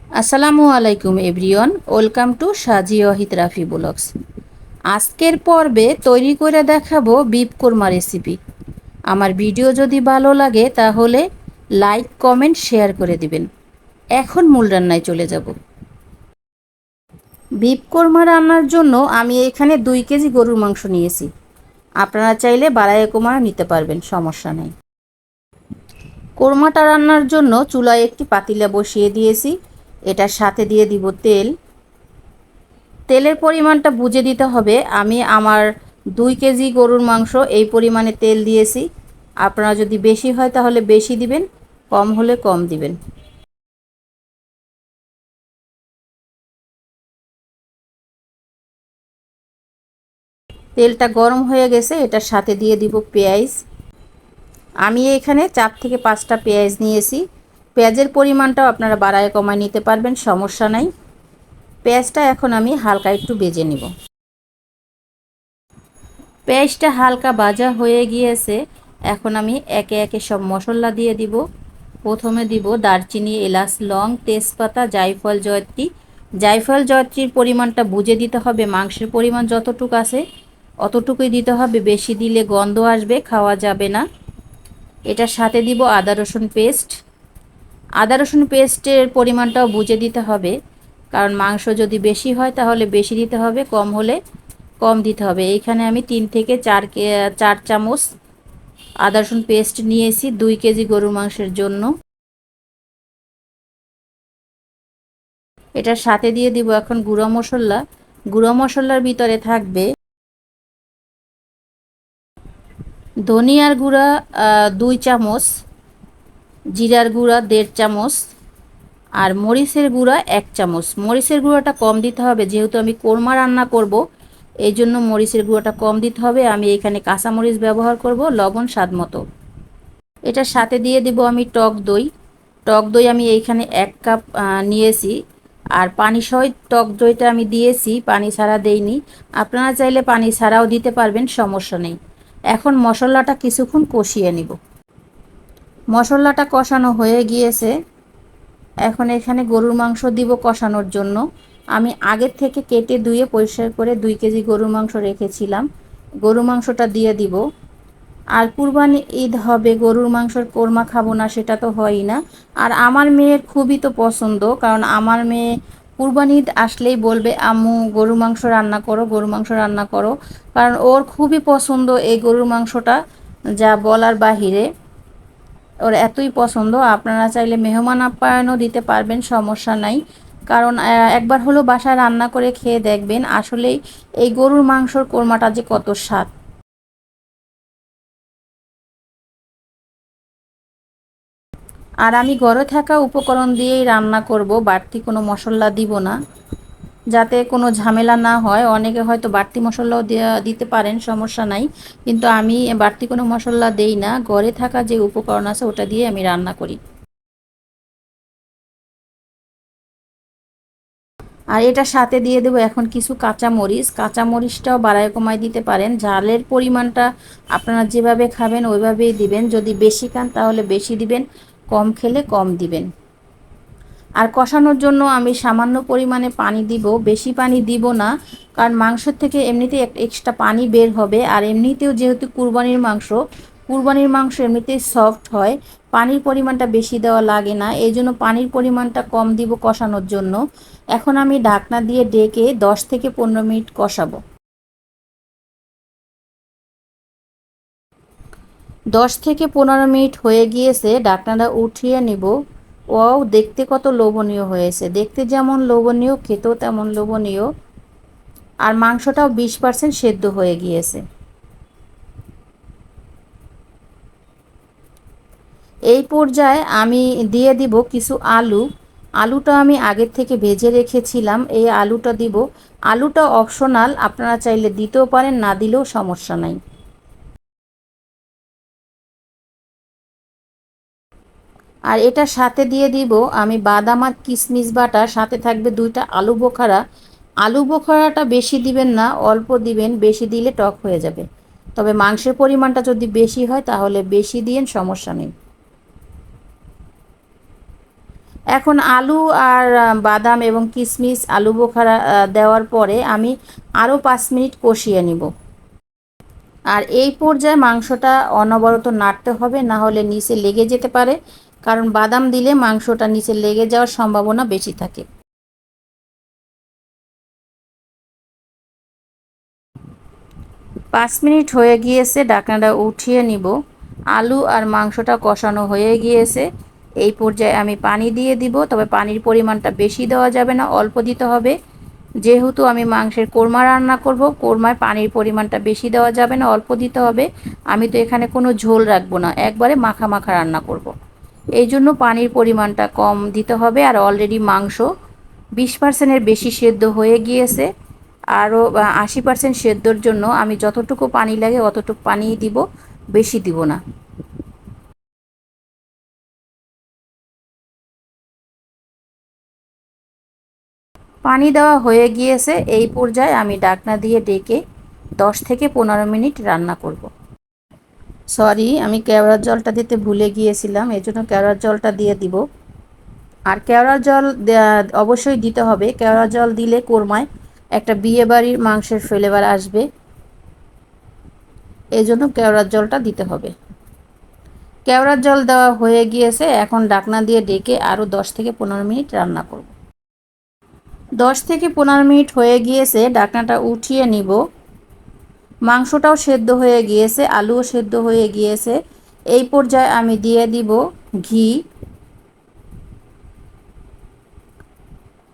আসসালামু আলাইকুম everyone, welcome to সাজি ওয়াহিদ রাফি ব্লগস। আজকের পর্বে তৈরি করে দেখাবো বিফ কোরমা রেসিপি। আমার ভিডিও যদি ভালো লাগে তাহলে লাইক কমেন্ট শেয়ার করে দিবেন। এখন মূল রান্নায় চলে যাব। বিফ কোরমা রান্নার জন্য আমি এখানে 2 কেজি গরুর মাংস নিয়েছি। আপনারা চাইলে বাড়ায়ে কমায় নিতে পারবেন, সমস্যা নেই। কোরমাটা রান্নার জন্য চুলায় একটি পাতিলা বসিয়ে দিয়েছি। এটার সাথে দিয়ে দিব তেল। তেলের পরিমাণটা বুঝে দিতে হবে। আমি আমার 2 কেজি গরুর মাংস এই পরিমাণে তেল দিয়েছি। আপনারা যদি বেশি হয় তাহলে বেশি দিবেন, কম হলে কম দিবেন। তেলটা গরম হয়ে গেছে, এটার সাথে দিয়ে দিব পেঁয়াজ। আমি এখানে 4 থেকে 5টা পেঁয়াজ নিয়েছি। পেঁয়াজের পরিমাণটাও আপনারা বাড়ায় কমায় নিতে পারবেন, সমস্যা নাই। পেঁয়াজটা এখন আমি হালকা একটু ভেজে নিব। পেঁয়াজটা হালকা ভাজা হয়ে গিয়েছে। এখন আমি একে একে সব মশলা দিয়ে দিব। প্রথমে দিব দারচিনি, এলাচ, লং, তেজপাতা, জায়ফল, জয়ত্রী। জায়ফল জয়ত্রীর পরিমাণটা বুঝে দিতে হবে। মাংসের পরিমাণ যতটুকু আছে অতটুকুই দিতে হবে, বেশি দিলে গন্ধ আসবে, খাওয়া যাবে না। এটার সাথে দিব আদা রসুন পেস্ট। আদা রসুন পেস্টের পরিমাণটাও বুঝে দিতে হবে, কারণ মাংস যদি বেশি হয় তাহলে বেশি দিতে হবে, কম হলে কম দিতে হবে। এইখানে আমি 3 থেকে 4 চামচ আদা রসুন পেস্ট নিয়েছি 2 কেজি গরুর মাংসের জন্য। এটার সাথে দিয়ে দিব এখন গুঁড়ো মশলা। গুঁড়ো মশলার ভিতরে থাকবে ধনিয়ার গুঁড়া 2 চামচ, জিরার গুঁড়া 1.5 চামচ, আর মরিচের গুঁড়া 1 চামচ। মরিচের গুঁড়াটা কম দিতে হবে, যেহেতু আমি কোরমা রান্না করব এই জন্য মরিচের গুঁড়াটা কম দিতে হবে। আমি এখানে কাঁচামরিচ ব্যবহার করব, লবণ স্বাদ মতো। এটার সাথে দিয়ে দিব আমি টক দই। টক দই আমি এইখানে 1 কাপ নিয়েছি। আর পানি সহ টক দইটা আমি দিয়েছি, পানি ছাড়া দেইনি। আপনারা চাইলে পানি ছাড়াও দিতে পারবেন, সমস্যা নেই। এখন মশলাটা কিছুক্ষণ কষিয়ে নিব। মশলাটা কষানো হয়ে গিয়েছে। এখন এখানে গরুর মাংস দিব কষানোর জন্য। আমি আগের থেকে কেটে ধুয়ে পরিষ্কার করে 2 কেজি গরুর মাংস রেখেছিলাম। গরুর মাংসটা দিয়ে দিব। আর কুরবানি ঈদ হবে, গরুর মাংসের কোরমা খাবো না সেটা তো হয়ই না। আর আমার মেয়ের খুবই তো পছন্দ, কারণ আমার মেয়ে কুরবানি ঈদ আসলেই বলবে আম্মু গরুর মাংস রান্না করো, গরুর মাংস রান্না করো। কারণ ওর খুবই পছন্দ এই গরুর মাংসটা, যা বলার বাহিরে। ওর এতই পছন্দ। আপনারা চাইলে মেহমান আপ্যায়নও দিতে পারবেন, সমস্যা নাই। কারণ একবার হলো বাসায় রান্না করে খেয়ে দেখবেন আসলেই এই গরুর মাংসর কোরমাটা যে কত স্বাদ। আর আমি ঘরে থাকা উপকরণ দিয়েই রান্না করব, বাড়তি কোনো মশলা দিব না, যাতে কোনো ঝামেলা না হয়। অনেকে হয়তো বাড়তি মশলাও দিতে পারেন, সমস্যা নাই। কিন্তু আমি বাড়তি কোনো মশলা দেই না, ঘরে থাকা যে উপকরণ আছে ওটা দিয়ে আমি রান্না করি। আর এটার সাথে দিয়ে দেবো এখন কিছু কাঁচামরিচ। কাঁচামরিচটাও বাড়ায় কমায় দিতে পারেন, ঝালের পরিমাণটা আপনারা যেভাবে খাবেন ওইভাবেই দিবেন। যদি বেশি খান তাহলে বেশি দিবেন, কম খেলে কম দিবেন। আর কষানোর জন্য আমি সামান্য পরিমাণে পানি দিব, বেশি পানি দিব না, কারণ মাংস থেকে এমনিতেই একটা এক্সট্রা পানি বের হবে। আর এমনিতেও যেহেতু কুরবানির মাংস এমনিতেই সফট হয়, পানির পরিমাণটা বেশি দেওয়া লাগে না, এই জন্য পানির পরিমাণটা কম দিব কষানোর জন্য। এখন আমি ঢাকনা দিয়ে ঢেকে 10 থেকে 15 মিনিট কষাবো। 10 থেকে 15 মিনিট হয়ে গিয়েছে, ঢাকনাটা উঠিয়ে নিব। ওয়াও, দেখতে কত লোভনীয় হয়েছে! দেখতে যেমন লোভনীয়, খেতেও তেমন লোভনীয়। আর মাংসটাও 20% সেদ্ধ হয়ে গিয়েছে। এই পর্যায়ে আমি দিয়ে দিব কিছু আলু। আলুটা আমি আগের থেকে ভেজে রেখেছিলাম, এই আলুটা দিব। আলুটা অপশনাল, আপনারা চাইলে দিতেও পারেন, না দিলেও সমস্যা নাই। আর এটার সাথে দিয়ে দিব আমি বাদাম আর কিশমিশ বাটা, সাথে থাকবে 2টা আলু বোখারা। আলু বোখারাটা বেশি দিবেন না, অল্প দিবেন, বেশি দিলে টক হয়ে যাবে। তবে মাংসের পরিমাণটা যদি বেশি হয় তাহলে বেশি দিয়েন, সমস্যা নেই। এখন আলু আর বাদাম এবং কিশমিশ আলু বোখারা দেওয়ার পরে আমি আরও 5 মিনিট কষিয়ে নিব। আর এই পর্যায়ে মাংসটা অনবরত নাড়তে হবে, না হলে নিচে লেগে যেতে পারে, কারণ বাদাম দিলে মাংসটা নিচে লেগে যাওয়ার সম্ভাবনা বেশি থাকে। 5 মিনিট হয়ে গিয়েছে, ঢাকনাটা উঠিয়ে নিব। আলু আর মাংসটা কষানো হয়ে গিয়েছে। এই পর্যায়ে আমি পানি দিয়ে দিব, তবে পানির পরিমাণটা বেশি দেওয়া যাবে না, অল্প দিতে হবে। যেহেতু আমি মাংসের কোরমা রান্না করব, কোরমায় পানির পরিমাণটা বেশি দেওয়া যাবে না, অল্প দিতে হবে। আমি তো এখানে কোনো ঝোল রাখবো না, একবারে মাখা মাখা রান্না করব। এই জন্য পানির পরিমাণটা কম দিতে হবে। আর অলরেডি মাংস 20%-এর বেশি সেদ্ধ হয়ে গিয়েছে। আরও 80% সেদ্ধর জন্য আমি যতটুকু পানি লাগে অতটুকু পানি দিব, বেশি দিব না। পানি দেওয়া হয়ে গিয়েছে। এই পর্যায়ে আমি ঢাকনা দিয়ে ডেকে 10 থেকে 15 মিনিট রান্না করব। সরি, আমি কেওড়ার জলটা দিতে ভুলে গিয়েছিলাম, এই জন্য কেওড়ার জলটা দিয়ে দিব। আর কেওড়ার জল অবশ্যই দিতে হবে। কেওড়ার জল দিলে কোরমায় একটা বিয়েবাড়ির মাংসের ফ্লেভার আসবে, এই জন্য কেওড়ার জলটা দিতে হবে। কেওড়ার জল দেওয়া হয়ে গিয়েছে, এখন ঢাকনা দিয়ে ডেকে আরও 10 থেকে 15 মিনিট রান্না করব। 10 থেকে 15 মিনিট হয়ে গিয়েছে, ঢাকনাটা উঠিয়ে নিব। মাংসটাও সেদ্ধ হয়ে গিয়েছে, আলুও সেদ্ধ হয়ে গিয়েছে। এই পর্যায়ে আমি দিয়ে দিব ঘি।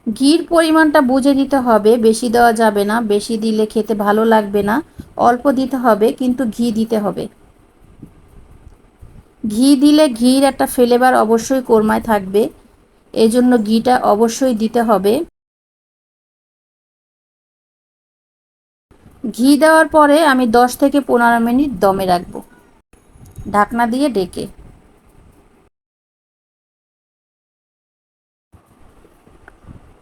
ঘির পরিমাণটা বুঝে দিতে হবে, বেশি দেওয়া যাবে না, বেশি দিলে খেতে ভালো লাগবে না। অল্প দিতে হবে, কিন্তু ঘি দিতে হবে। ঘি দিলে ঘির একটা ফ্লেভার অবশ্যই কোরমায় থাকবে, এজন্য ঘিটা অবশ্যই দিতে হবে। ঘি দেওয়ার পরে আমি 10 থেকে 15 মিনিট দমে রাখবো, ঢাকনা দিয়ে ডেকে।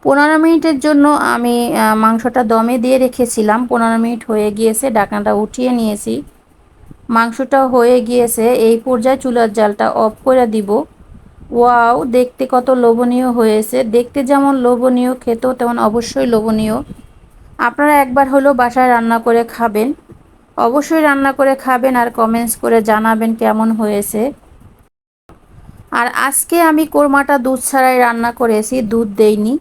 15 মিনিটের জন্য আমি মাংসটা দমে দিয়ে রেখেছিলাম। 15 মিনিট হয়ে গিয়েছে, ঢাকনাটা উঠিয়ে নিয়েছি। মাংসটাও হয়ে গিয়েছে। এই পর্যায়ে চুলার জালটা অফ করে দিব। ওয়াও, দেখতে কত লোভনীয় হয়েছে! দেখতে যেমন লোভনীয়, খেতেও তেমন অবশ্যই লোভনীয়। আপনারা একবার হলেও বাসায় রান্না করে খাবেন, অবশ্যই রান্না করে খাবেন আর কমেন্টস করে জানাবেন কেমন হয়েছে। আর আজকে আমি কোরমাটা দুধ ছাড়াই রান্না করেছি, দুধ দেইনি।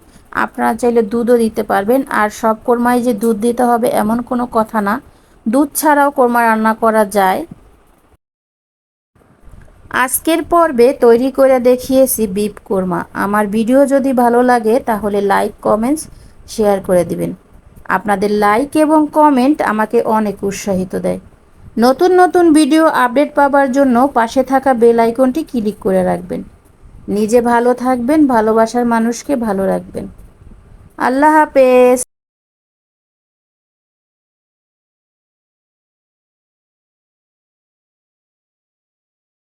আপনারা চাইলে দুধও দিতে পারবেন। আর সব কোরমায় যে দুধ দিতে হবে এমন কোনো কথা না, দুধ ছাড়াও কোরমা রান্না করা যায়। আজকের পর্বে তৈরি করে দেখিয়েছি বিফ কোরমা। আমার ভিডিও যদি ভালো লাগে তাহলে লাইক, কমেন্টস, শেয়ার করে দিবেন। আপনাদের লাইক এবং কমেন্ট আমাকে অনেক উৎসাহিত দেয়। নতুন নতুন ভিডিও আপডেট পাওয়ার জন্য পাশে থাকা বেল আইকনটি ক্লিক করে রাখবেন। নিজে ভালো থাকবেন, ভালোবাসার মানুষকে ভালো রাখবেন। আল্লাহ হাফেজ।